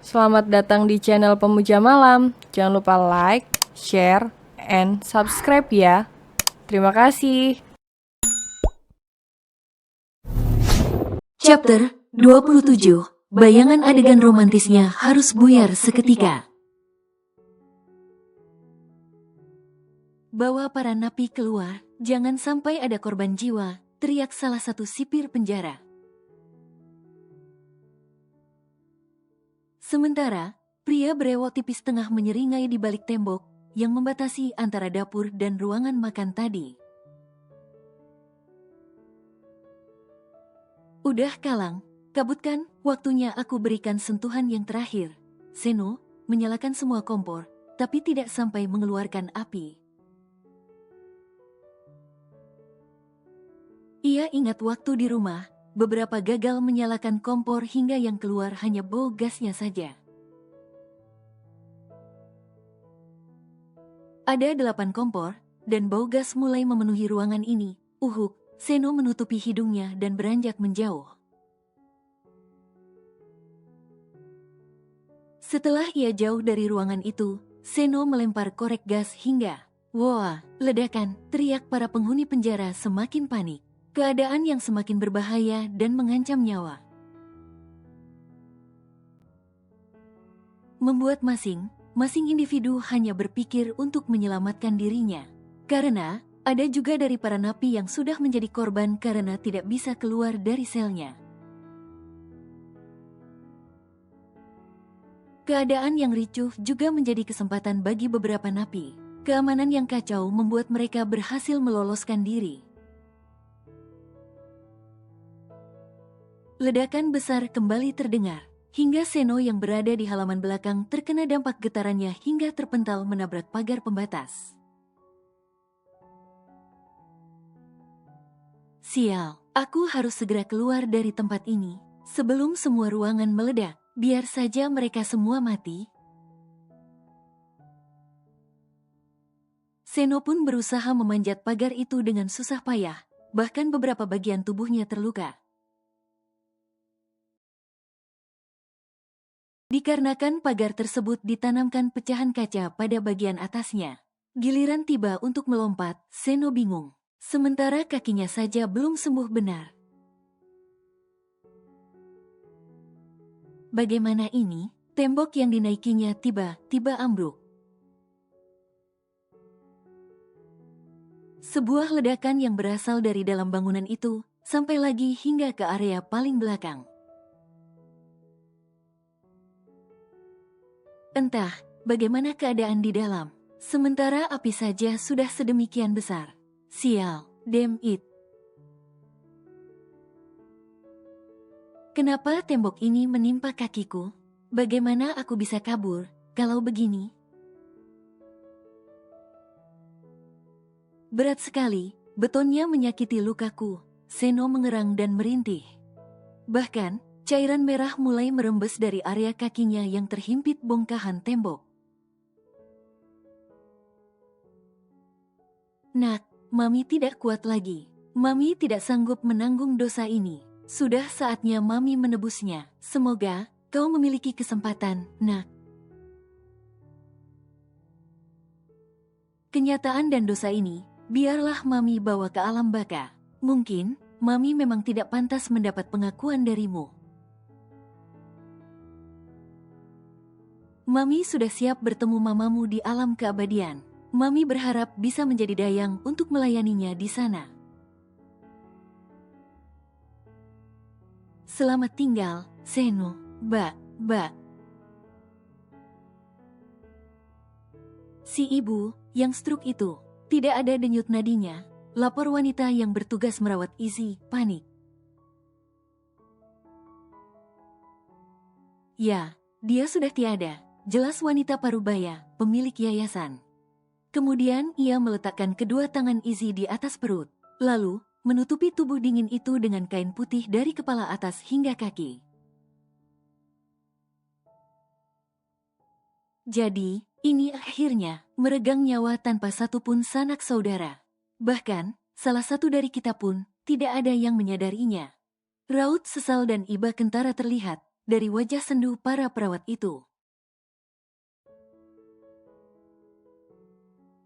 Selamat datang di channel Pemuja Malam. Jangan lupa like, share, and subscribe ya. Terima kasih. Chapter 27. Bayangan adegan romantisnya harus buyar seketika. Bawa para napi keluar, jangan sampai ada korban jiwa, teriak salah satu sipir penjara. Sementara, pria berewok tipis tengah menyeringai di balik tembok yang membatasi antara dapur dan ruangan makan tadi. Udah Kalang, kabutkan, waktunya aku berikan sentuhan yang terakhir. Seno menyalakan semua kompor, tapi tidak sampai mengeluarkan api. Ia ingat waktu di rumah, beberapa gagal menyalakan kompor hingga yang keluar hanya bau gasnya saja. Ada 8 kompor, dan bau gas mulai memenuhi ruangan ini. Uhuk, Seno menutupi hidungnya dan beranjak menjauh. Setelah ia jauh dari ruangan itu, Seno melempar korek gas hingga, wah, ledakan, teriak para penghuni penjara semakin panik. Keadaan yang semakin berbahaya dan mengancam nyawa. Membuat masing individu hanya berpikir untuk menyelamatkan dirinya. Karena, ada juga dari para napi yang sudah menjadi korban karena tidak bisa keluar dari selnya. Keadaan yang ricuh juga menjadi kesempatan bagi beberapa napi. Keamanan yang kacau membuat mereka berhasil meloloskan diri. Ledakan besar kembali terdengar, hingga Seno yang berada di halaman belakang terkena dampak getarannya hingga terpental menabrak pagar pembatas. Sial, aku harus segera keluar dari tempat ini, sebelum semua ruangan meledak, biar saja mereka semua mati. Seno pun berusaha memanjat pagar itu dengan susah payah, bahkan beberapa bagian tubuhnya terluka. Dikarenakan pagar tersebut ditanamkan pecahan kaca pada bagian atasnya. Giliran tiba untuk melompat, Seno bingung. Sementara kakinya saja belum sembuh benar. Bagaimana ini? Tembok yang dinaikinya tiba-tiba ambruk. Sebuah ledakan yang berasal dari dalam bangunan itu, sampai lagi hingga ke area paling belakang. Entah bagaimana keadaan di dalam, sementara api saja sudah sedemikian besar. Sial, damn it. Kenapa tembok ini menimpa kakiku? Bagaimana aku bisa kabur kalau begini? Berat sekali, betonnya menyakiti lukaku. Seno mengerang dan merintih. Bahkan, cairan merah mulai merembes dari area kakinya yang terhimpit bongkahan tembok. Nak, Mami tidak kuat lagi. Mami tidak sanggup menanggung dosa ini. Sudah saatnya Mami menebusnya. Semoga kau memiliki kesempatan, Nak. Kenyataan dan dosa ini, biarlah Mami bawa ke alam baka. Mungkin, Mami memang tidak pantas mendapat pengakuan darimu. Mami sudah siap bertemu mamamu di alam keabadian. Mami berharap bisa menjadi dayang untuk melayaninya di sana. Selamat tinggal, Seno, Ba. Si ibu yang stroke itu, tidak ada denyut nadinya, lapor wanita yang bertugas merawat Izzy, panik. Ya, dia sudah tiada. Jelas wanita parubaya, pemilik yayasan. Kemudian ia meletakkan kedua tangan Izzy di atas perut, lalu menutupi tubuh dingin itu dengan kain putih dari kepala atas hingga kaki. Jadi, ini akhirnya meregang nyawa tanpa satupun sanak saudara. Bahkan, salah satu dari kita pun tidak ada yang menyadarinya. Raut sesal dan iba kentara terlihat dari wajah sendu para perawat itu.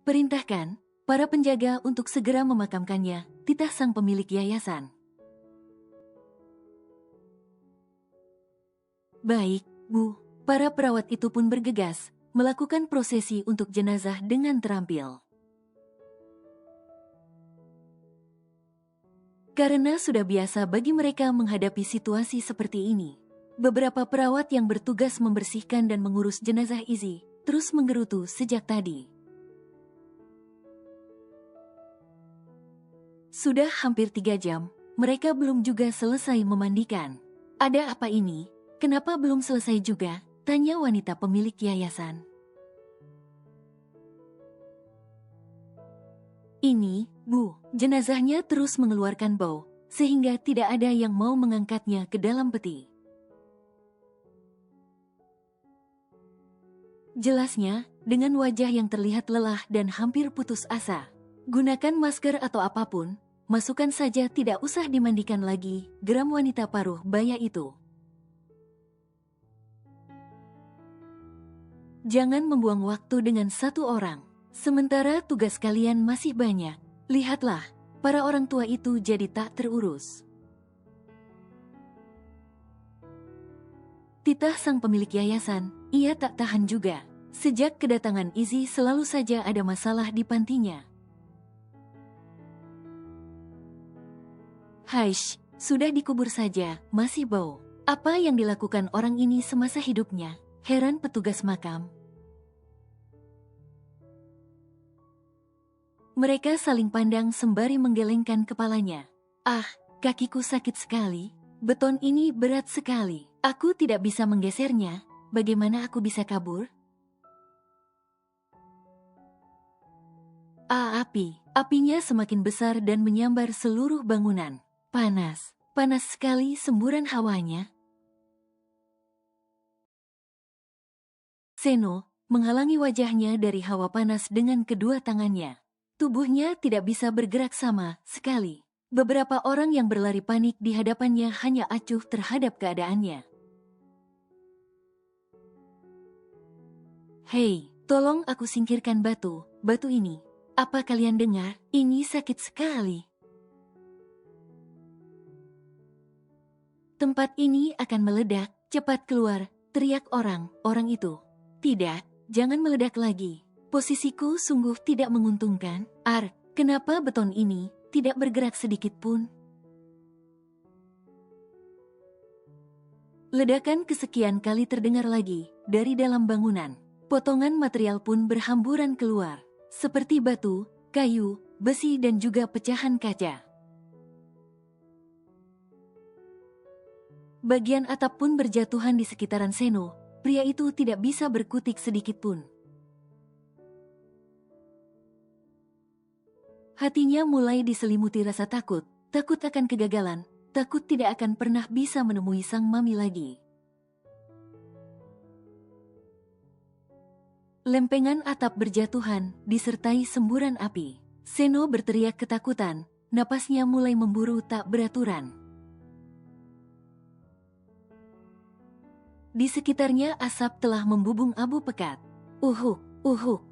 Perintahkan para penjaga untuk segera memakamkannya, titah sang pemilik yayasan. Baik, Bu. Para perawat itu pun bergegas, melakukan prosesi untuk jenazah dengan terampil. Karena sudah biasa bagi mereka menghadapi situasi seperti ini, beberapa perawat yang bertugas membersihkan dan mengurus jenazah Izzy terus menggerutu sejak tadi. Sudah hampir 3 jam, mereka belum juga selesai memandikan. Ada apa ini? Kenapa belum selesai juga? Tanya wanita pemilik yayasan. Ini, Bu, jenazahnya terus mengeluarkan bau, sehingga tidak ada yang mau mengangkatnya ke dalam peti. Jelasnya, dengan wajah yang terlihat lelah dan hampir putus asa. Gunakan masker atau apapun, masukkan saja, tidak usah dimandikan lagi, geram wanita paruh baya itu. Jangan membuang waktu dengan satu orang. Sementara tugas kalian masih banyak, lihatlah, para orang tua itu jadi tak terurus. Titah sang pemilik yayasan, ia tak tahan juga. Sejak kedatangan Izzy selalu saja ada masalah di pantinya. Haish, sudah dikubur saja, masih bau. Apa yang dilakukan orang ini semasa hidupnya? Heran petugas makam. Mereka saling pandang sembari menggelengkan kepalanya. Ah, kakiku sakit sekali. Beton ini berat sekali. Aku tidak bisa menggesernya. Bagaimana aku bisa kabur? Api. Apinya semakin besar dan menyambar seluruh bangunan. Panas. Panas sekali semburan hawanya. Seno menghalangi wajahnya dari hawa panas dengan kedua tangannya. Tubuhnya tidak bisa bergerak sama sekali. Beberapa orang yang berlari panik di hadapannya hanya acuh terhadap keadaannya. Hei, tolong aku singkirkan batu ini. Apa kalian dengar? Ini sakit sekali. Tempat ini akan meledak, cepat keluar, teriak orang itu. Tidak, jangan meledak lagi. Posisiku sungguh tidak menguntungkan. Kenapa beton ini tidak bergerak sedikit pun? Ledakan kesekian kali terdengar lagi dari dalam bangunan. Potongan material pun berhamburan keluar, seperti batu, kayu, besi dan juga pecahan kaca. Bagian atap pun berjatuhan di sekitaran Seno. Pria itu tidak bisa berkutik sedikit pun. Hatinya mulai diselimuti rasa takut akan kegagalan, takut tidak akan pernah bisa menemui sang mami lagi. Lempengan atap berjatuhan, disertai semburan api. Seno berteriak ketakutan, napasnya mulai memburu tak beraturan. Di sekitarnya asap telah membubung abu pekat. Uhuk.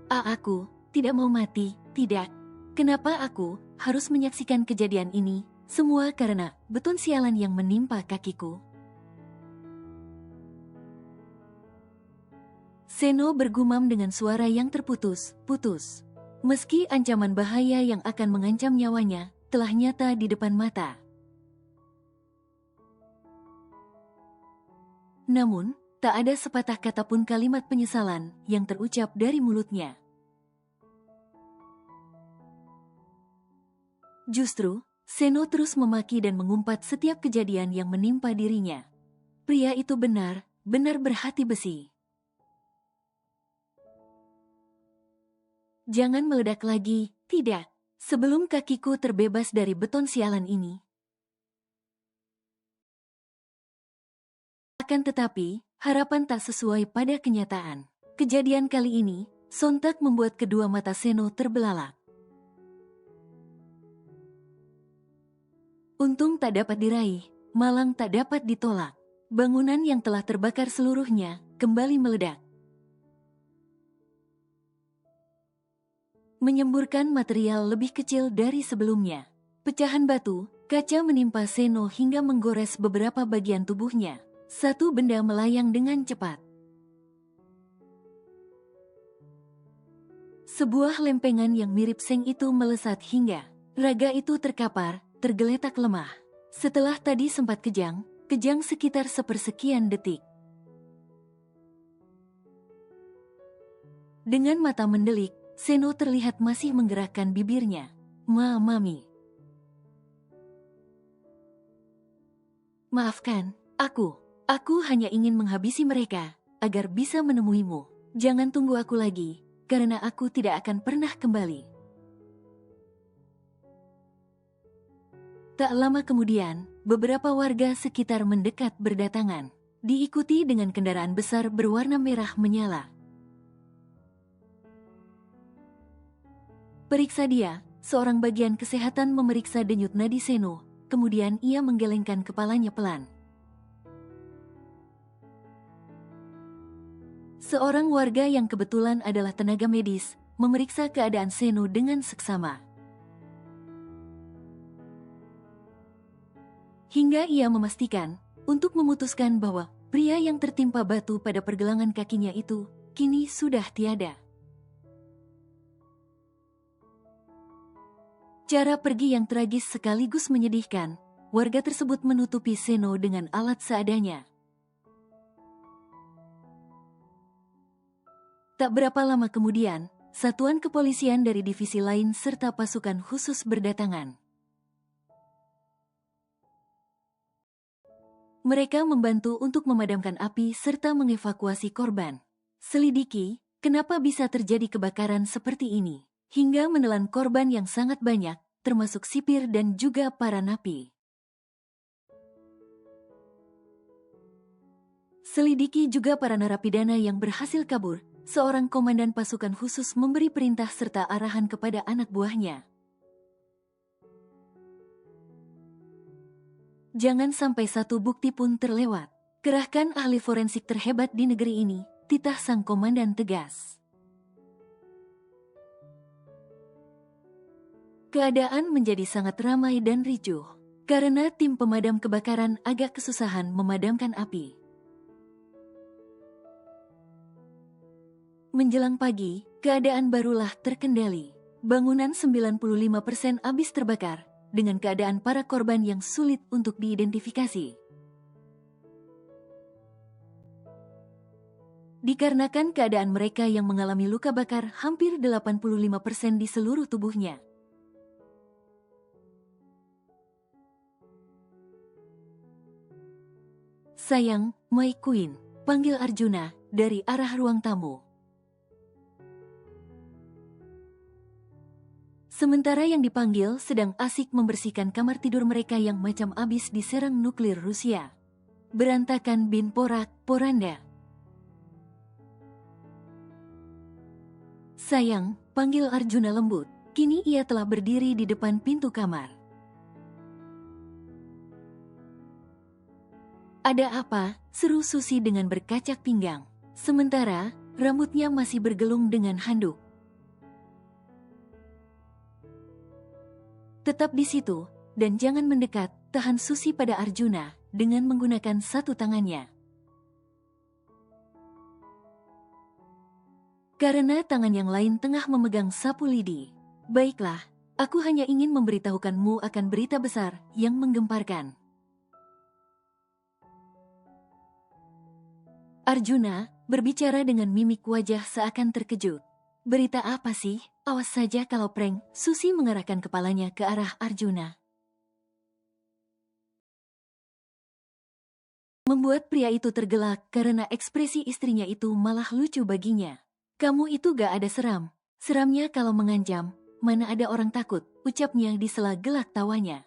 Aku tidak mau mati, tidak. Kenapa aku harus menyaksikan kejadian ini? Semua karena beton sialan yang menimpa kakiku. Seno bergumam dengan suara yang terputus. Meski ancaman bahaya yang akan mengancam nyawanya telah nyata di depan mata. Namun, tak ada sepatah kata pun kalimat penyesalan yang terucap dari mulutnya. Justru, Seno terus memaki dan mengumpat setiap kejadian yang menimpa dirinya. Pria itu benar berhati besi. Jangan meledak lagi, tidak, sebelum kakiku terbebas dari beton sialan ini. Akan tetapi, harapan tak sesuai pada kenyataan. Kejadian kali ini, sontak membuat kedua mata Seno terbelalak. Untung tak dapat diraih, malang tak dapat ditolak. Bangunan yang telah terbakar seluruhnya kembali meledak, menyemburkan material lebih kecil dari sebelumnya. Pecahan batu, kaca menimpa Seno hingga menggores beberapa bagian tubuhnya. Satu benda melayang dengan cepat. Sebuah lempengan yang mirip seng itu melesat hingga raga itu terkapar, tergeletak lemah. Setelah tadi sempat kejang sekitar sepersekian detik. Dengan mata mendelik, Seno terlihat masih menggerakkan bibirnya. Mami. Maafkan, aku hanya ingin menghabisi mereka, agar bisa menemuimu. Jangan tunggu aku lagi, karena aku tidak akan pernah kembali. Tak lama kemudian, beberapa warga sekitar mendekat berdatangan, diikuti dengan kendaraan besar berwarna merah menyala. Periksa dia, seorang bagian kesehatan memeriksa denyut nadi Seno, kemudian ia menggelengkan kepalanya pelan. Seorang warga yang kebetulan adalah tenaga medis, memeriksa keadaan Seno dengan seksama. Hingga ia memastikan, untuk memutuskan bahwa pria yang tertimpa batu pada pergelangan kakinya itu, kini sudah tiada. Cara pergi yang tragis sekaligus menyedihkan, warga tersebut menutupi Seno dengan alat seadanya. Tak berapa lama kemudian, satuan kepolisian dari divisi lain serta pasukan khusus berdatangan. Mereka membantu untuk memadamkan api serta mengevakuasi korban. Selidiki, kenapa bisa terjadi kebakaran seperti ini, hingga menelan korban yang sangat banyak, termasuk sipir dan juga para napi. Selidiki juga para narapidana yang berhasil kabur. Seorang komandan pasukan khusus memberi perintah serta arahan kepada anak buahnya. Jangan sampai satu bukti pun terlewat. Kerahkan ahli forensik terhebat di negeri ini, titah sang komandan tegas. Keadaan menjadi sangat ramai dan ricuh, karena tim pemadam kebakaran agak kesusahan memadamkan api. Menjelang pagi, keadaan barulah terkendali. Bangunan 95% habis terbakar, dengan keadaan para korban yang sulit untuk diidentifikasi. Dikarenakan keadaan mereka yang mengalami luka bakar hampir 85% di seluruh tubuhnya. Sayang, My Queen, panggil Arjuna dari arah ruang tamu. Sementara yang dipanggil sedang asik membersihkan kamar tidur mereka yang macam abis diserang nuklir Rusia. Berantakan bin porak-poranda. Sayang, panggil Arjuna lembut. Kini ia telah berdiri di depan pintu kamar. Ada apa? Seru Susi dengan berkacak pinggang. Sementara, rambutnya masih bergelung dengan handuk. Tetap di situ, dan jangan mendekat, tahan Susi pada Arjuna, dengan menggunakan satu tangannya. Karena tangan yang lain tengah memegang sapu lidi. Baiklah, aku hanya ingin memberitahukanmu akan berita besar yang menggemparkan. Arjuna berbicara dengan mimik wajah seakan terkejut. Berita apa sih? Awas saja kalau prank. Susi mengarahkan kepalanya ke arah Arjuna. Membuat pria itu tergelak karena ekspresi istrinya itu malah lucu baginya. Kamu itu gak ada seram. Seramnya kalau mengancam, mana ada orang takut, ucapnya di sela gelak tawanya.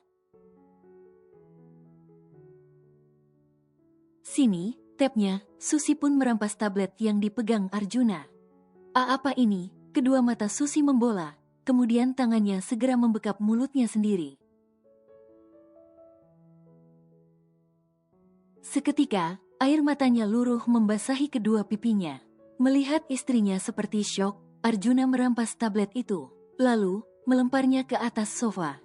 Sini, tapnya. Susi pun merampas tablet yang dipegang Arjuna. Apa ini? Kedua mata Susi membola, kemudian tangannya segera membekap mulutnya sendiri. Seketika, air matanya luruh membasahi kedua pipinya. Melihat istrinya seperti syok, Arjuna merampas tablet itu, lalu melemparnya ke atas sofa.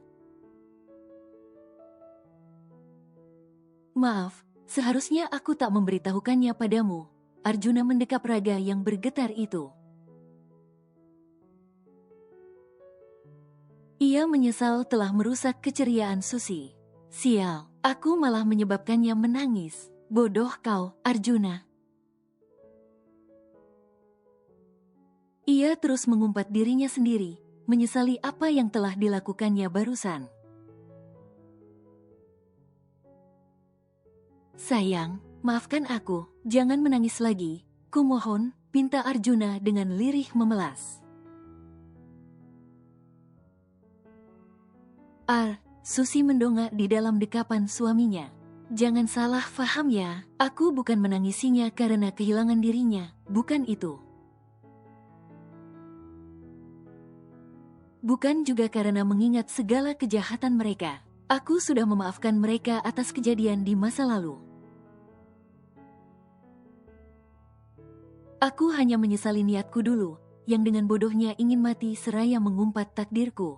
Maaf, seharusnya aku tak memberitahukannya padamu. Arjuna mendekap raga yang bergetar itu. Ia menyesal telah merusak keceriaan Susi. Sial, aku malah menyebabkannya menangis. Bodoh kau, Arjuna. Ia terus mengumpat dirinya sendiri, menyesali apa yang telah dilakukannya barusan. Sayang, maafkan aku, jangan menangis lagi. Kumohon, pinta Arjuna dengan lirih memelas. Susi mendongak di dalam dekapan suaminya. Jangan salah faham ya, aku bukan menangisinya karena kehilangan dirinya, bukan itu. Bukan juga karena mengingat segala kejahatan mereka. Aku sudah memaafkan mereka atas kejadian di masa lalu. Aku hanya menyesali niatku dulu, yang dengan bodohnya ingin mati seraya mengumpat takdirku.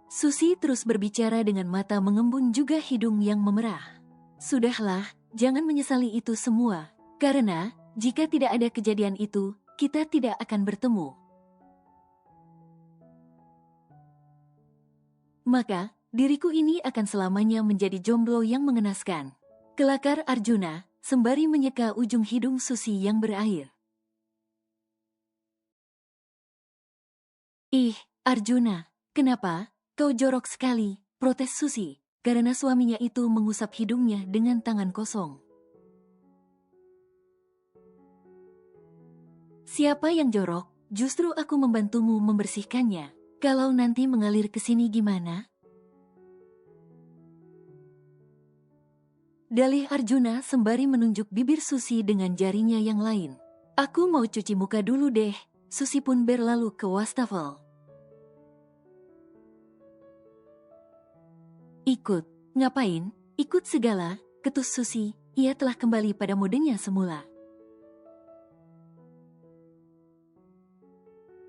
Susi terus berbicara dengan mata mengembun juga hidung yang memerah. Sudahlah, jangan menyesali itu semua, karena jika tidak ada kejadian itu, kita tidak akan bertemu. Maka, diriku ini akan selamanya menjadi jomblo yang mengenaskan. Kelakar Arjuna, sembari menyeka ujung hidung Susi yang berair. Ih, Arjuna, kenapa? Kau jorok sekali, protes Susi, karena suaminya itu mengusap hidungnya dengan tangan kosong. Siapa yang jorok? Justru aku membantumu membersihkannya. Kalau nanti mengalir ke sini gimana? Dalih Arjuna sembari menunjuk bibir Susi dengan jarinya yang lain. Aku mau cuci muka dulu deh. Susi pun berlalu ke wastafel. Ikut, ngapain? Ikut segala, ketus Susi, ia telah kembali pada modenya semula.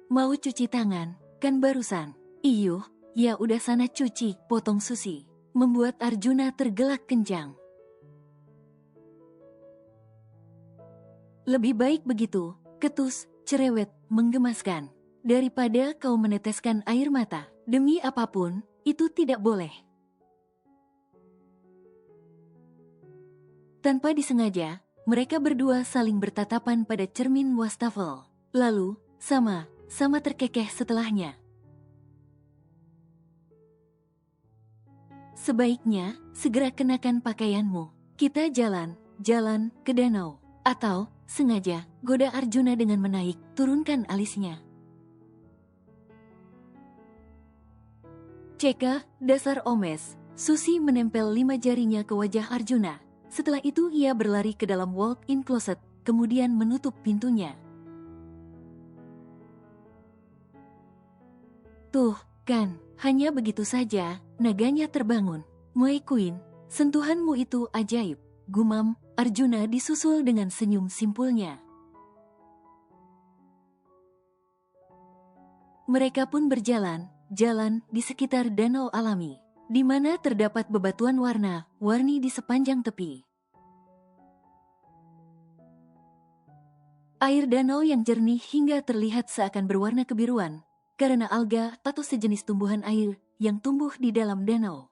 Mau cuci tangan, kan barusan? Iyuh, ya udah sana cuci, potong Susi. Membuat Arjuna tergelak kencang. Lebih baik begitu, ketus, cerewet, menggemaskan. Daripada kau meneteskan air mata, demi apapun, itu tidak boleh. Tanpa disengaja, mereka berdua saling bertatapan pada cermin wastafel. Lalu, sama terkekeh setelahnya. Sebaiknya, segera kenakan pakaianmu. Kita jalan ke danau. Atau, sengaja, goda Arjuna dengan menaik, turunkan alisnya. Ceka, dasar omes. Susi menempel 5 jarinya ke wajah Arjuna. Setelah itu ia berlari ke dalam walk-in closet, kemudian menutup pintunya. Tuh, kan, hanya begitu saja, naganya terbangun. My Queen, sentuhanmu itu ajaib, gumam Arjuna disusul dengan senyum simpulnya. Mereka pun jalan di sekitar danau alami, di mana terdapat bebatuan warna-warni di sepanjang tepi. Air danau yang jernih hingga terlihat seakan berwarna kebiruan, karena alga atau sejenis tumbuhan air yang tumbuh di dalam danau.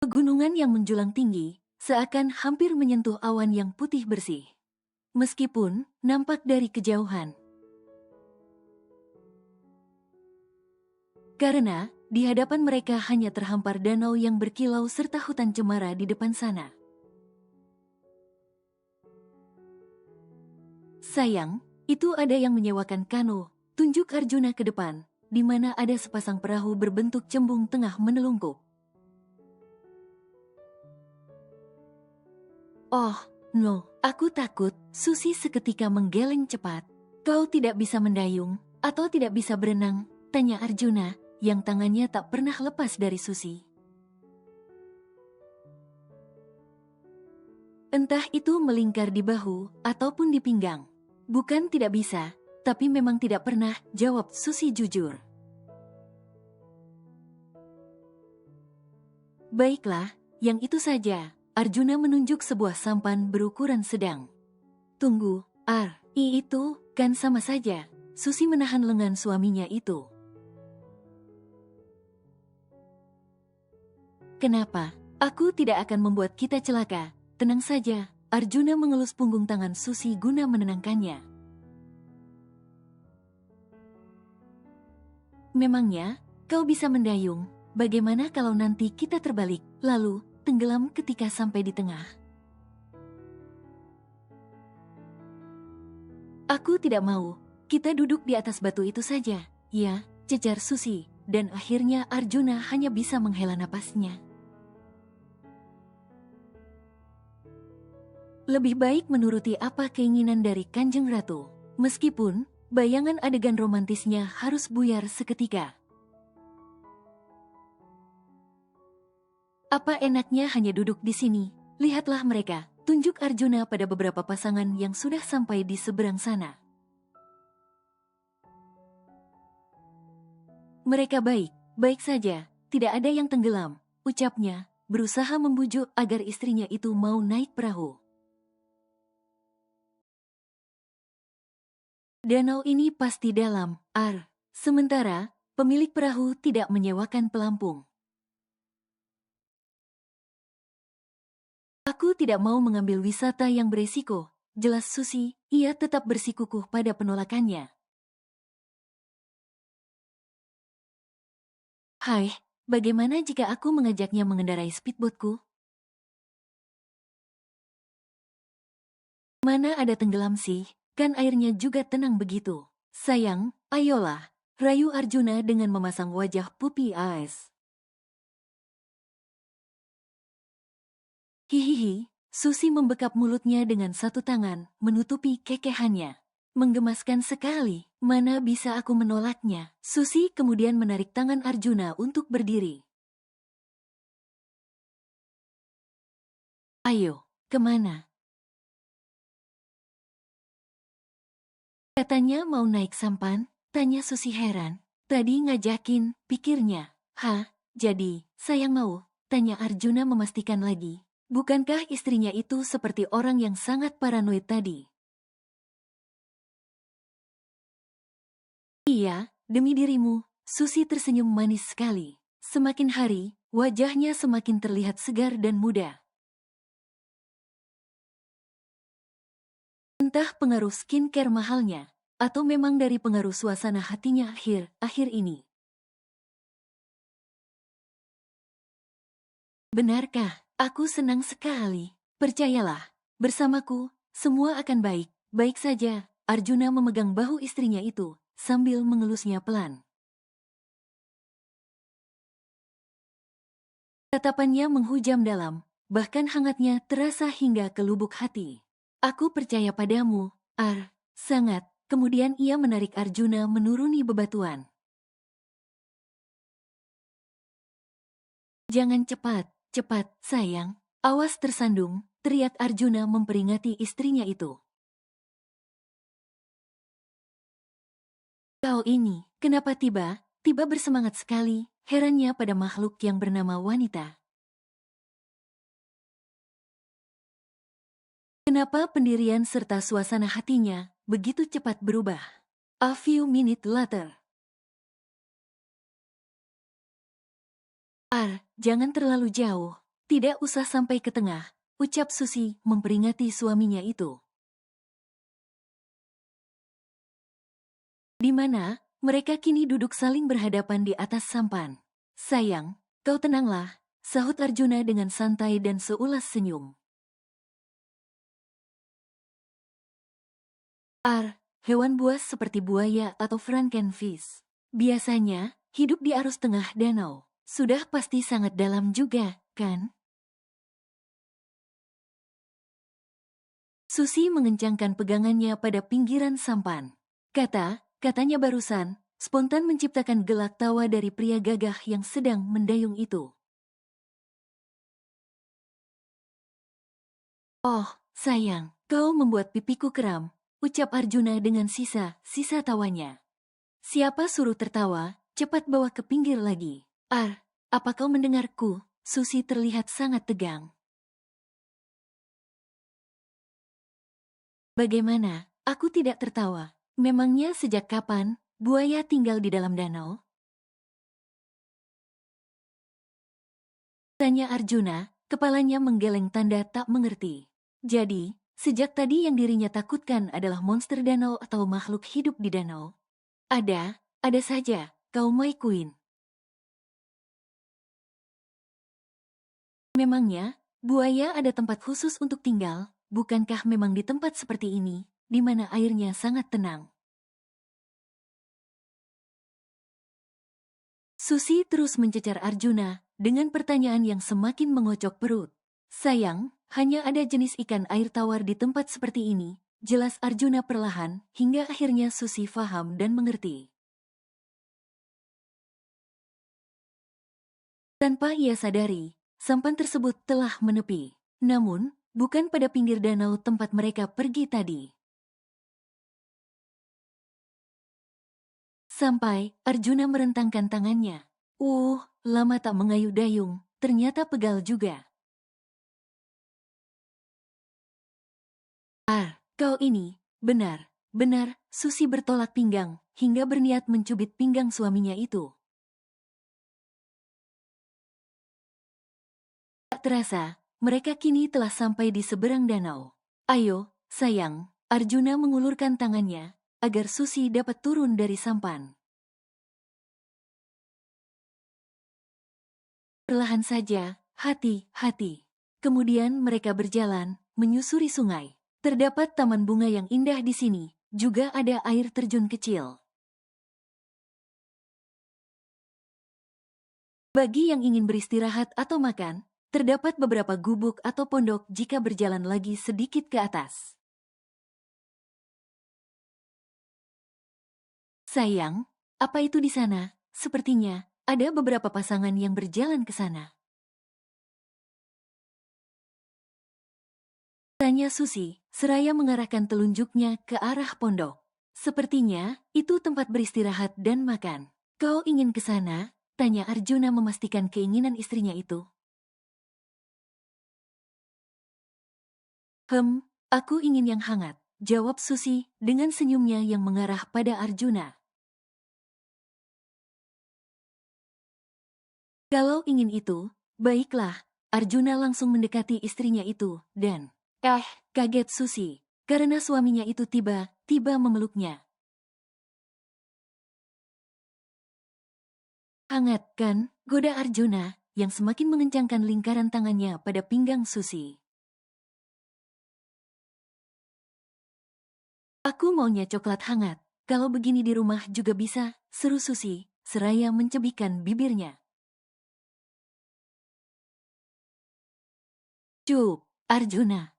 Pegunungan yang menjulang tinggi, seakan hampir menyentuh awan yang putih bersih. Meskipun nampak dari kejauhan. Karena di hadapan mereka hanya terhampar danau yang berkilau serta hutan cemara di depan sana. Sayang, itu ada yang menyewakan kano, tunjuk Arjuna ke depan, di mana ada sepasang perahu berbentuk cembung tengah menelungkup. Oh, no, aku takut. Susi seketika menggeleng cepat. Kau tidak bisa mendayung, atau tidak bisa berenang? Tanya Arjuna, yang tangannya tak pernah lepas dari Susi. Entah itu melingkar di bahu ataupun di pinggang. Bukan tidak bisa, tapi memang tidak pernah, jawab Susi jujur. Baiklah, yang itu saja. Arjuna menunjuk sebuah sampan berukuran sedang. Tunggu, itu kan sama saja. Susi menahan lengan suaminya itu. Kenapa? Aku tidak akan membuat kita celaka. Tenang saja, Arjuna mengelus punggung tangan Susi guna menenangkannya. Memangnya, kau bisa mendayung? Bagaimana kalau nanti kita terbalik, lalu tenggelam ketika sampai di tengah? Aku tidak mau. Kita duduk di atas batu itu saja. Ya, cecar Susi, dan akhirnya Arjuna hanya bisa menghela napasnya. Lebih baik menuruti apa keinginan dari Kanjeng Ratu, meskipun bayangan adegan romantisnya harus buyar seketika. Apa enaknya hanya duduk di sini? Lihatlah mereka, tunjuk Arjuna pada beberapa pasangan yang sudah sampai di seberang sana. Mereka baik saja, tidak ada yang tenggelam, ucapnya, berusaha membujuk agar istrinya itu mau naik perahu. Danau ini pasti dalam, sementara pemilik perahu tidak menyewakan pelampung. Aku tidak mau mengambil wisata yang beresiko, jelas Susi, ia tetap bersikukuh pada penolakannya. Hai, bagaimana jika aku mengajaknya mengendarai speedboatku? Mana ada tenggelam sih, kan airnya juga tenang begitu. Sayang, ayolah, rayu Arjuna dengan memasang wajah puppy eyes. Hihihi, Susi membekap mulutnya dengan satu tangan, menutupi kekehannya. Menggemaskan sekali, mana bisa aku menolaknya. Susi kemudian menarik tangan Arjuna untuk berdiri. Ayo, kemana? Katanya mau naik sampan, tanya Susi heran. Tadi ngajakin, pikirnya. Jadi, sayang mau, tanya Arjuna memastikan lagi. Bukankah istrinya itu seperti orang yang sangat paranoid tadi? Iya, demi dirimu, Susi tersenyum manis sekali. Semakin hari, wajahnya semakin terlihat segar dan muda. Entah pengaruh skincare mahalnya, atau memang dari pengaruh suasana hatinya akhir ini. Benarkah? Aku senang sekali. Percayalah, bersamaku, semua akan baik. Baik saja, Arjuna memegang bahu istrinya itu, sambil mengelusnya pelan. Tatapannya menghujam dalam, bahkan hangatnya terasa hingga ke lubuk hati. Aku percaya padamu, sangat. Kemudian ia menarik Arjuna menuruni bebatuan. Jangan cepat, sayang. Awas tersandung, teriak Arjuna memperingati istrinya itu. Kau ini, kenapa tiba bersemangat sekali, herannya pada makhluk yang bernama wanita. Kenapa pendirian serta suasana hatinya begitu cepat berubah? A few minutes later. Jangan terlalu jauh, tidak usah sampai ke tengah, ucap Susi memperingati suaminya itu. Di mana, mereka kini duduk saling berhadapan di atas sampan. Sayang, kau tenanglah, sahut Arjuna dengan santai dan seulas senyum. Hewan buas seperti buaya atau frankenfish. Biasanya, hidup di arus tengah danau. Sudah pasti sangat dalam juga, kan? Susi mengencangkan pegangannya pada pinggiran sampan. Katanya barusan, spontan menciptakan gelak tawa dari pria gagah yang sedang mendayung itu. Oh, sayang, kau membuat pipiku kram, ucap Arjuna dengan sisa-sisa tawanya. Siapa suruh tertawa, cepat bawa ke pinggir lagi. Apa kau mendengarku? Susi terlihat sangat tegang. Bagaimana? Aku tidak tertawa. Memangnya sejak kapan buaya tinggal di dalam danau? Tanya Arjuna, kepalanya menggeleng tanda tak mengerti. Jadi, sejak tadi yang dirinya takutkan adalah monster danau atau makhluk hidup di danau. Ada saja, kau Mai Queen. Memangnya, buaya ada tempat khusus untuk tinggal, bukankah memang di tempat seperti ini, di mana airnya sangat tenang? Susi terus mencecar Arjuna dengan pertanyaan yang semakin mengocok perut. Sayang, hanya ada jenis ikan air tawar di tempat seperti ini, jelas Arjuna perlahan, hingga akhirnya Susi faham dan mengerti. Tanpa ia sadari, sampan tersebut telah menepi. Namun, bukan pada pinggir danau tempat mereka pergi tadi. Sampai, Arjuna merentangkan tangannya. Lama tak mengayuh dayung, ternyata pegal juga. Kau ini, benar, Susi bertolak pinggang, hingga berniat mencubit pinggang suaminya itu. Tak terasa, mereka kini telah sampai di seberang danau. Ayo, sayang, Arjuna mengulurkan tangannya, agar Susi dapat turun dari sampan. Perlahan saja, hati-hati. Kemudian mereka berjalan, menyusuri sungai. Terdapat taman bunga yang indah di sini, juga ada air terjun kecil. Bagi yang ingin beristirahat atau makan, terdapat beberapa gubuk atau pondok jika berjalan lagi sedikit ke atas. Sayang, apa itu di sana? Sepertinya ada beberapa pasangan yang berjalan ke sana. Tanya Susi, seraya mengarahkan telunjuknya ke arah pondok. Sepertinya itu tempat beristirahat dan makan. Kau ingin ke sana? Tanya Arjuna memastikan keinginan istrinya itu. Aku ingin yang hangat, jawab Susi dengan senyumnya yang mengarah pada Arjuna. Kalau ingin itu, baiklah. Arjuna langsung mendekati istrinya itu, dan kaget Susi, karena suaminya itu tiba-tiba memeluknya. Hangat kan? Goda Arjuna, yang semakin mengencangkan lingkaran tangannya pada pinggang Susi. Aku maunya coklat hangat, kalau begini di rumah juga bisa, seru Susi, seraya mencebikkan bibirnya. Cup, Arjuna.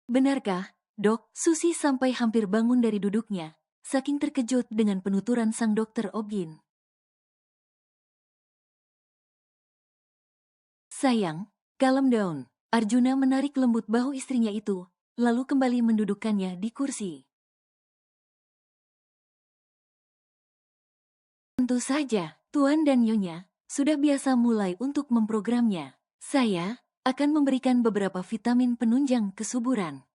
Benarkah, dok? Susi sampai hampir bangun dari duduknya, saking terkejut dengan penuturan sang dokter Obgyn. Sayang, calm down. Arjuna menarik lembut bahu istrinya itu, lalu kembali mendudukkannya di kursi. Tentu saja, Tuan dan Nyonya sudah biasa mulai untuk memprogramnya. Saya akan memberikan beberapa vitamin penunjang kesuburan.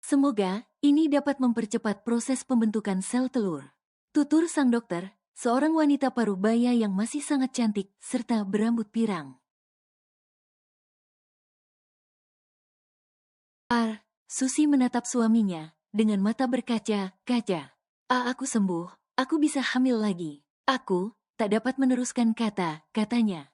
Semoga ini dapat mempercepat proses pembentukan sel telur. Tutur sang dokter, seorang wanita parubaya yang masih sangat cantik serta berambut pirang. Susi menatap suaminya dengan mata berkaca-kaca. Aku sembuh, aku bisa hamil lagi. Aku tak dapat meneruskan kata-katanya.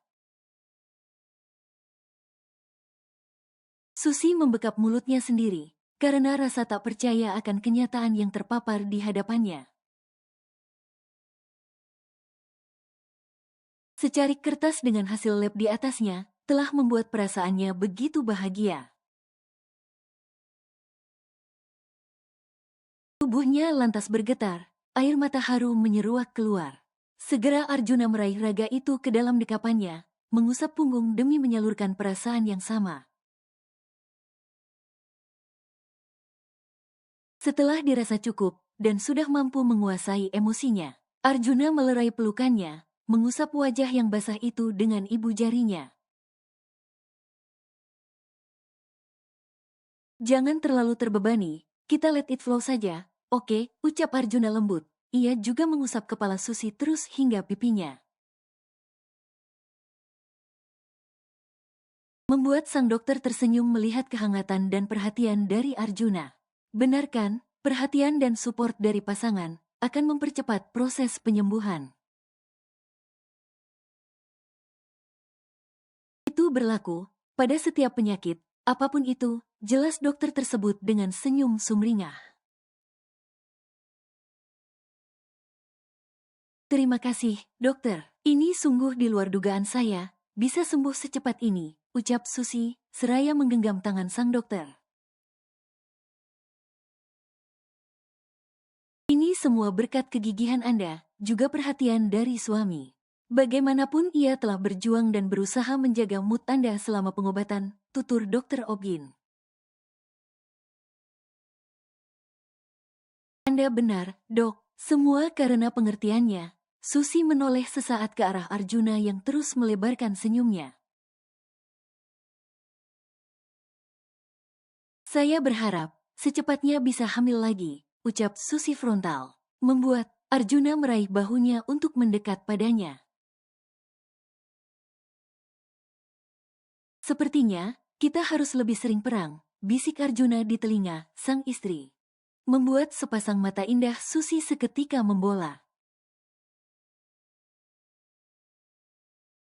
Susi membekap mulutnya sendiri karena rasa tak percaya akan kenyataan yang terpapar di hadapannya. Secarik kertas dengan hasil lab di atasnya telah membuat perasaannya begitu bahagia. Tubuhnya lantas bergetar, air mata haru menyeruak keluar. Segera Arjuna meraih raga itu ke dalam dekapannya, mengusap punggung demi menyalurkan perasaan yang sama. Setelah dirasa cukup dan sudah mampu menguasai emosinya, Arjuna melerai pelukannya, mengusap wajah yang basah itu dengan ibu jarinya. Jangan terlalu terbebani, kita let it flow saja, oke, ucap Arjuna lembut. Ia juga mengusap kepala Susi terus hingga pipinya. Membuat sang dokter tersenyum melihat kehangatan dan perhatian dari Arjuna. Benar kan, perhatian dan support dari pasangan akan mempercepat proses penyembuhan. Itu berlaku pada setiap penyakit, apapun itu, jelas dokter tersebut dengan senyum sumringah. Terima kasih, dokter. Ini sungguh di luar dugaan saya, bisa sembuh secepat ini, ucap Susi, seraya menggenggam tangan sang dokter. Ini semua berkat kegigihan Anda, juga perhatian dari suami. Bagaimanapun ia telah berjuang dan berusaha menjaga mood Anda selama pengobatan, tutur Dr. Ogin. Anda benar, dok, semua karena pengertiannya. Susi menoleh sesaat ke arah Arjuna yang terus melebarkan senyumnya. Saya berharap secepatnya bisa hamil lagi, ucap Susi frontal, membuat Arjuna meraih bahunya untuk mendekat padanya. Sepertinya, kita harus lebih sering perang, bisik Arjuna di telinga sang istri. Membuat sepasang mata indah Susi seketika membola.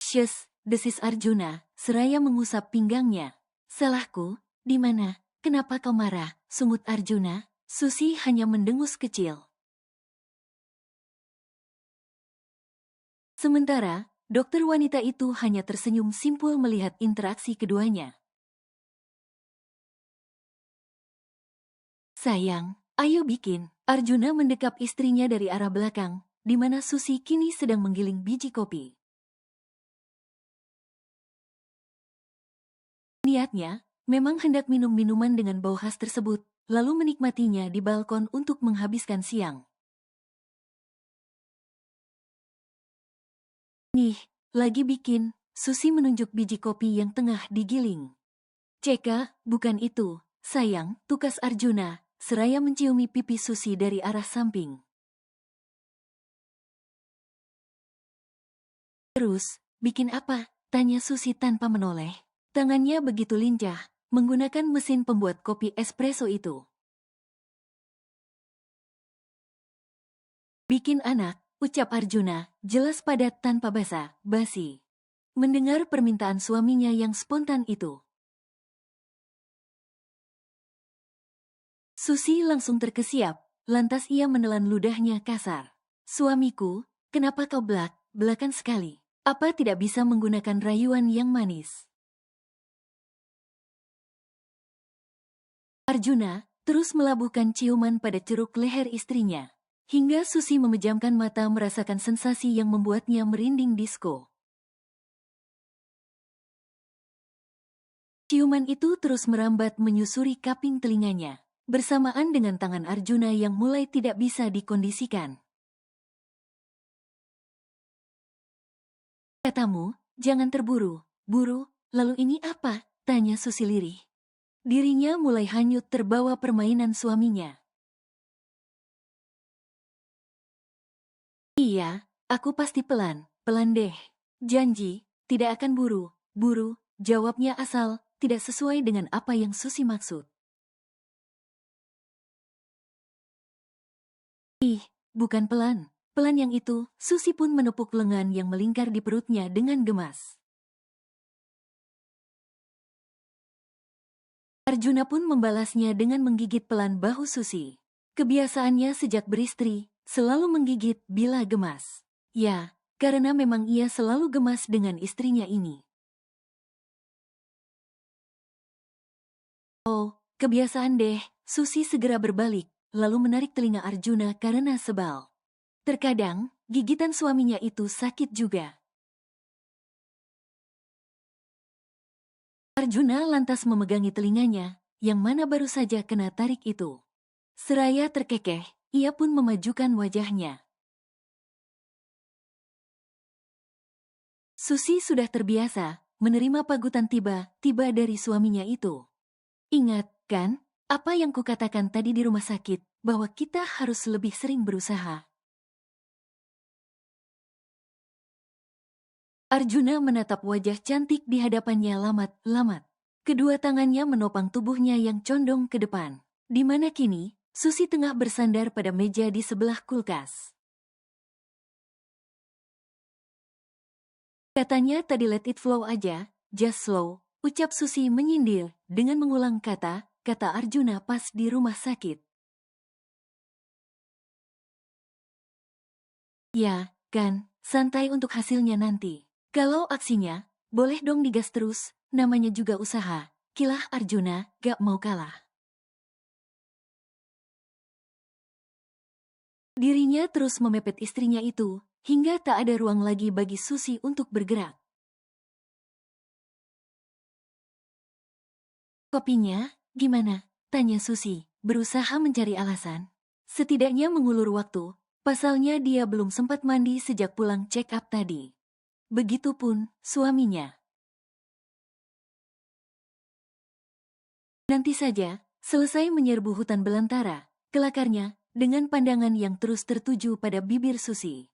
Syes, desis Arjuna, seraya mengusap pinggangnya. Salahku, di mana? Kenapa kau marah? Sungut Arjuna. Susi hanya mendengus kecil. Sementara, dokter wanita itu hanya tersenyum simpul melihat interaksi keduanya. Sayang, ayo bikin. Arjuna mendekap istrinya dari arah belakang, di mana Susi kini sedang menggiling biji kopi. Niatnya, memang hendak minum minuman dengan bau khas tersebut, lalu menikmatinya di balkon untuk menghabiskan siang. Nih, lagi bikin, Susi menunjuk biji kopi yang tengah digiling. Ceka, bukan itu, sayang, tukas Arjuna, seraya menciumi pipi Susi dari arah samping. Terus, bikin apa? Tanya Susi tanpa menoleh. Tangannya begitu lincah, menggunakan mesin pembuat kopi espresso itu. Bikin anak, ucap Arjuna, jelas padat tanpa basa-basi. Mendengar permintaan suaminya yang spontan itu, Susi langsung terkesiap, lantas ia menelan ludahnya kasar. Suamiku, kenapa kau belak-belakan sekali? Apa tidak bisa menggunakan rayuan yang manis? Arjuna terus melabuhkan ciuman pada ceruk leher istrinya, hingga Susi memejamkan mata merasakan sensasi yang membuatnya merinding disko. Ciuman itu terus merambat menyusuri kaping telinganya, bersamaan dengan tangan Arjuna yang mulai tidak bisa dikondisikan. Katamu, jangan terburu-buru, lalu ini apa? Tanya Susi lirih. Dirinya mulai hanyut terbawa permainan suaminya. Iya, aku pasti pelan deh. Janji, tidak akan buru-buru, jawabnya asal tidak sesuai dengan apa yang Susi maksud. Ih, bukan pelan. Pelan yang itu, Susi pun menepuk lengan yang melingkar di perutnya dengan gemas. Arjuna pun membalasnya dengan menggigit pelan bahu Susi. Kebiasaannya sejak beristri, selalu menggigit bila gemas. Ya, karena memang ia selalu gemas dengan istrinya ini. Oh, kebiasaan deh, Susi segera berbalik, lalu menarik telinga Arjuna karena sebal. Terkadang, gigitan suaminya itu sakit juga. Arjuna lantas memegangi telinganya, yang mana baru saja kena tarik itu. Seraya terkekeh, ia pun memajukan wajahnya. Susi sudah terbiasa menerima pagutan tiba-tiba dari suaminya itu. Ingat, kan, apa yang kukatakan tadi di rumah sakit, bahwa kita harus lebih sering berusaha. Arjuna menatap wajah cantik di hadapannya lamat-lamat. Kedua tangannya menopang tubuhnya yang condong ke depan. Di mana kini, Susi tengah bersandar pada meja di sebelah kulkas. Katanya tadi let it flow aja, just slow, ucap Susi menyindir dengan mengulang kata Arjuna pas di rumah sakit. Ya, kan, santai untuk hasilnya nanti. Kalau aksinya, boleh dong digas terus, namanya juga usaha. Kilah Arjuna, gak mau kalah. Dirinya terus memepet istrinya itu, hingga tak ada ruang lagi bagi Susi untuk bergerak. Kopinya, gimana? Tanya Susi, berusaha mencari alasan. Setidaknya mengulur waktu, pasalnya dia belum sempat mandi sejak pulang check up tadi. Begitupun suaminya. Nanti saja, selesai menyerbu hutan belantara, kelakarnya, dengan pandangan yang terus tertuju pada bibir Susi.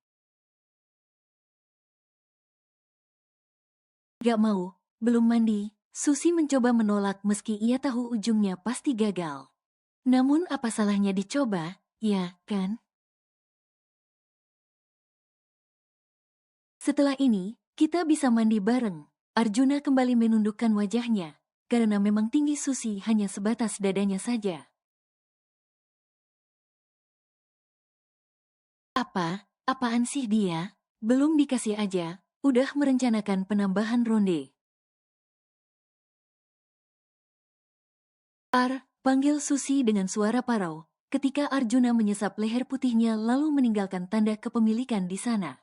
Gak mau, belum mandi, Susi mencoba menolak meski ia tahu ujungnya pasti gagal. Namun apa salahnya dicoba, ya kan? Setelah ini, kita bisa mandi bareng. Arjuna kembali menundukkan wajahnya, karena memang tinggi Susi hanya sebatas dadanya saja. Apaan sih dia? Belum dikasih aja, udah merencanakan penambahan ronde. Panggil Susi dengan suara parau, ketika Arjuna menyesap leher putihnya lalu meninggalkan tanda kepemilikan di sana.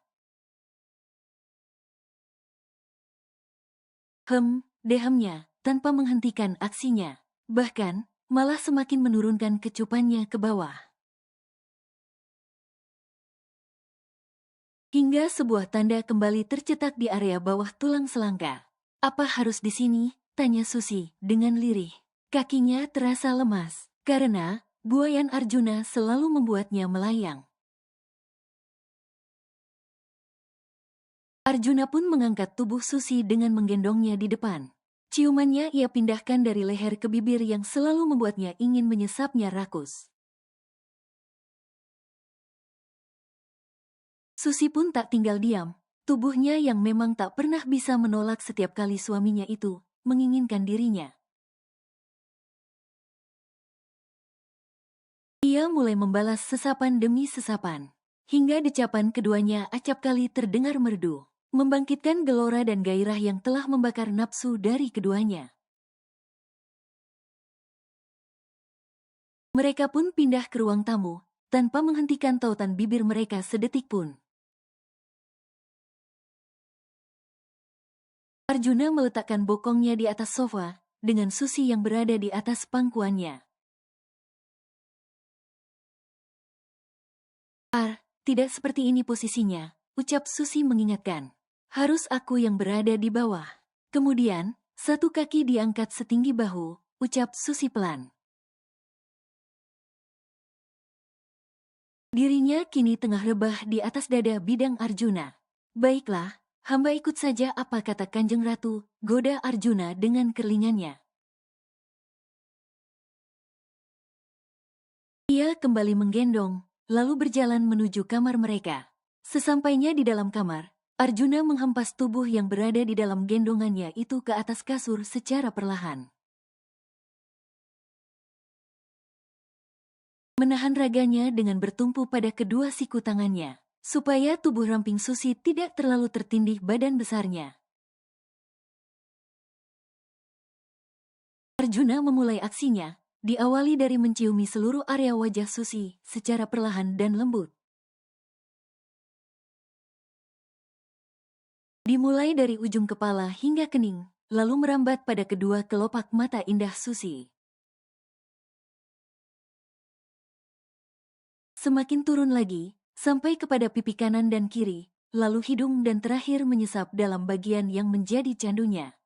Dehamnya, tanpa menghentikan aksinya. Bahkan, malah semakin menurunkan kecupannya ke bawah. Hingga sebuah tanda kembali tercetak di area bawah tulang selangka. Apa harus di sini? Tanya Susi dengan lirih. Kakinya terasa lemas, karena buayan Arjuna selalu membuatnya melayang. Arjuna pun mengangkat tubuh Susi dengan menggendongnya di depan. Ciumannya ia pindahkan dari leher ke bibir yang selalu membuatnya ingin menyesapnya rakus. Susi pun tak tinggal diam. Tubuhnya yang memang tak pernah bisa menolak setiap kali suaminya itu menginginkan dirinya. Ia mulai membalas sesapan demi sesapan. Hingga decapan keduanya acap kali terdengar merdu, membangkitkan gelora dan gairah yang telah membakar nafsu dari keduanya. Mereka pun pindah ke ruang tamu, tanpa menghentikan tautan bibir mereka sedetik pun. Arjuna meletakkan bokongnya di atas sofa, dengan Susi yang berada di atas pangkuannya. Tidak seperti ini posisinya, ucap Susi mengingatkan. Harus aku yang berada di bawah. Kemudian, satu kaki diangkat setinggi bahu, ucap Susi pelan. Dirinya kini tengah rebah di atas dada bidang Arjuna. Baiklah, hamba ikut saja apa kata Kanjeng Ratu, goda Arjuna dengan kerlingannya. Ia kembali menggendong, lalu berjalan menuju kamar mereka. Sesampainya di dalam kamar, Arjuna menghempas tubuh yang berada di dalam gendongannya itu ke atas kasur secara perlahan. Menahan raganya dengan bertumpu pada kedua siku tangannya, supaya tubuh ramping Susi tidak terlalu tertindih badan besarnya. Arjuna memulai aksinya, diawali dari menciumi seluruh area wajah Susi secara perlahan dan lembut. Dimulai dari ujung kepala hingga kening, lalu merambat pada kedua kelopak mata indah Susi. Semakin turun lagi, sampai kepada pipi kanan dan kiri, lalu hidung dan terakhir menyesap dalam bagian yang menjadi candunya.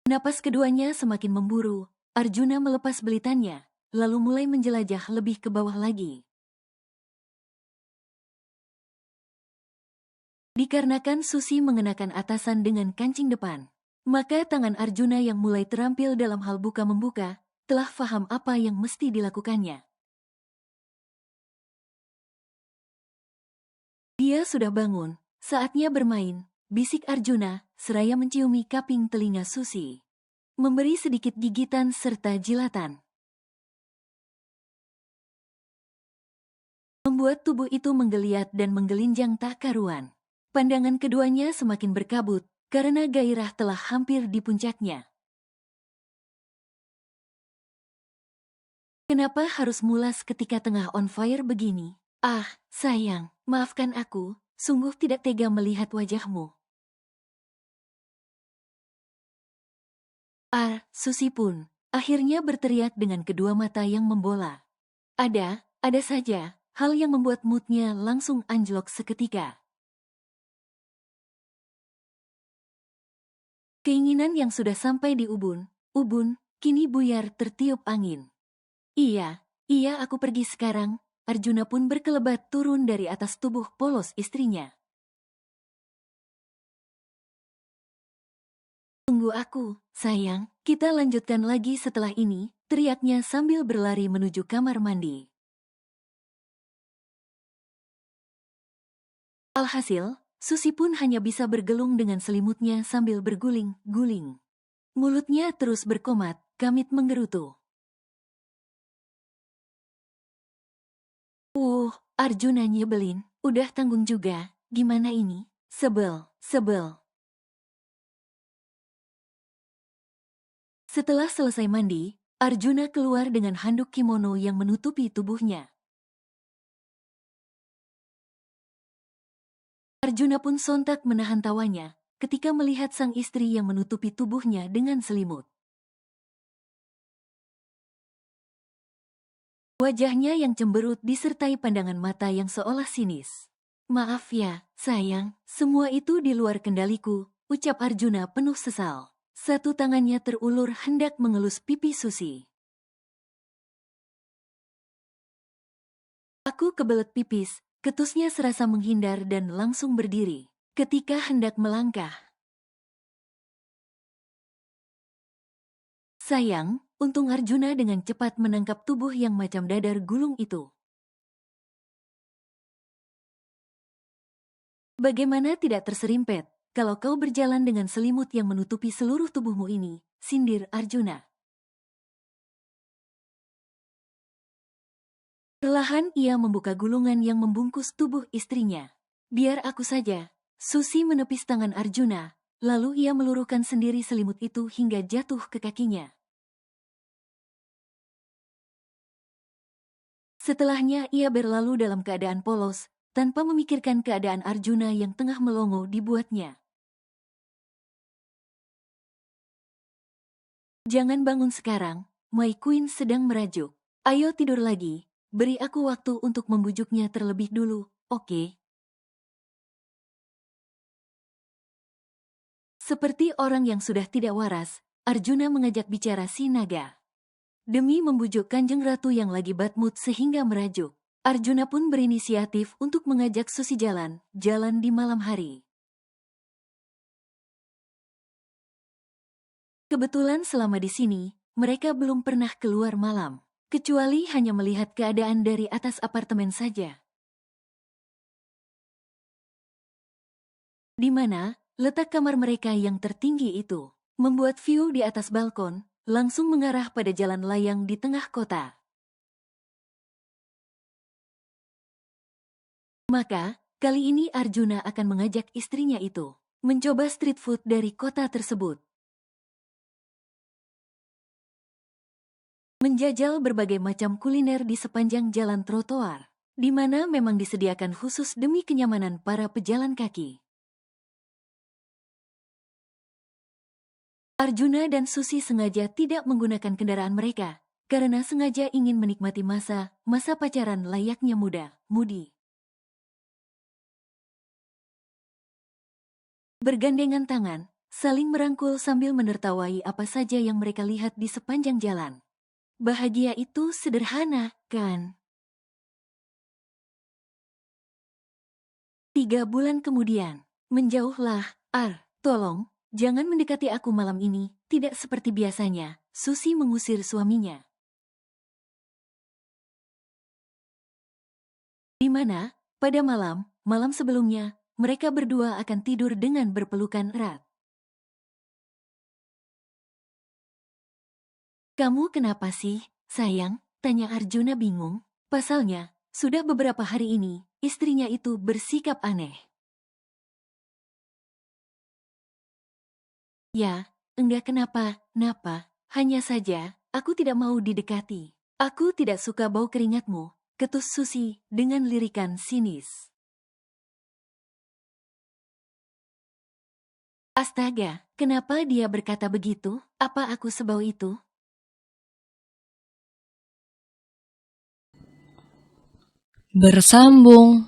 Napas keduanya semakin memburu, Arjuna melepas belitannya, lalu mulai menjelajah lebih ke bawah lagi. Dikarenakan Susi mengenakan atasan dengan kancing depan, maka tangan Arjuna yang mulai terampil dalam hal buka-membuka, telah faham apa yang mesti dilakukannya. Dia sudah bangun, saatnya bermain, bisik Arjuna, seraya menciumi kaping telinga Susi. Memberi sedikit gigitan serta jilatan. Membuat tubuh itu menggeliat dan menggelinjang tak karuan. Pandangan keduanya semakin berkabut, karena gairah telah hampir di puncaknya. Kenapa harus mulas ketika tengah on fire begini? Ah, sayang, maafkan aku, sungguh tidak tega melihat wajahmu. Susi pun akhirnya berteriak dengan kedua mata yang membola. Ada saja hal yang membuat moodnya langsung anjlok seketika. Keinginan yang sudah sampai di ubun, kini buyar tertiup angin. Iya, aku pergi sekarang. Arjuna pun berkelebat turun dari atas tubuh polos istrinya. Tunggu aku, sayang, kita lanjutkan lagi setelah ini, teriaknya sambil berlari menuju kamar mandi. Alhasil, Susi pun hanya bisa bergelung dengan selimutnya sambil berguling-guling. Mulutnya terus berkomat, kamit menggerutu. Arjuna nyebelin, udah tanggung juga, gimana ini? Sebel. Setelah selesai mandi, Arjuna keluar dengan handuk kimono yang menutupi tubuhnya. Arjuna pun sontak menahan tawanya ketika melihat sang istri yang menutupi tubuhnya dengan selimut. Wajahnya yang cemberut disertai pandangan mata yang seolah sinis. Maaf ya, sayang, semua itu di luar kendaliku, ucap Arjuna penuh sesal. Satu tangannya terulur hendak mengelus pipi Susi. Aku kebelet pipis, ketusnya serasa menghindar dan langsung berdiri. Ketika hendak melangkah. Sayang, untung Arjuna dengan cepat menangkap tubuh yang macam dadar gulung itu. Bagaimana tidak terserimpet, kalau kau berjalan dengan selimut yang menutupi seluruh tubuhmu ini, sindir Arjuna. Perlahan ia membuka gulungan yang membungkus tubuh istrinya. Biar aku saja. Susi menepis tangan Arjuna, lalu ia meluruhkan sendiri selimut itu hingga jatuh ke kakinya. Setelahnya ia berlalu dalam keadaan polos, tanpa memikirkan keadaan Arjuna yang tengah melongo dibuatnya. Jangan bangun sekarang, My Queen sedang merajuk. Ayo tidur lagi, beri aku waktu untuk membujuknya terlebih dulu, oke? Seperti orang yang sudah tidak waras, Arjuna mengajak bicara si naga. Demi membujuk Kanjeng Ratu yang lagi bad mood sehingga merajuk, Arjuna pun berinisiatif untuk mengajak Susi jalan di malam hari. Kebetulan selama di sini, mereka belum pernah keluar malam, kecuali hanya melihat keadaan dari atas apartemen saja. Di mana letak kamar mereka yang tertinggi itu membuat view di atas balkon langsung mengarah pada jalan layang di tengah kota. Maka, kali ini Arjuna akan mengajak istrinya itu mencoba street food dari kota tersebut. menjajal berbagai macam kuliner di sepanjang jalan trotoar, di mana memang disediakan khusus demi kenyamanan para pejalan kaki. Arjuna dan Susi sengaja tidak menggunakan kendaraan mereka, karena sengaja ingin menikmati masa pacaran layaknya muda-mudi. Bergandengan tangan, saling merangkul sambil menertawai apa saja yang mereka lihat di sepanjang jalan. Bahagia itu sederhana, kan? 3 bulan kemudian, menjauhlah, tolong, jangan mendekati aku malam ini, tidak seperti biasanya, Susi mengusir suaminya. Di mana, pada malam sebelumnya, mereka berdua akan tidur dengan berpelukan erat. Kamu kenapa sih, sayang? Tanya Arjuna bingung. Pasalnya, sudah beberapa hari ini, istrinya itu bersikap aneh. Ya, enggak kenapa, hanya saja, aku tidak mau didekati. Aku tidak suka bau keringatmu, ketus Susi dengan lirikan sinis. Astaga, kenapa dia berkata begitu? Apa aku sebau itu? Bersambung.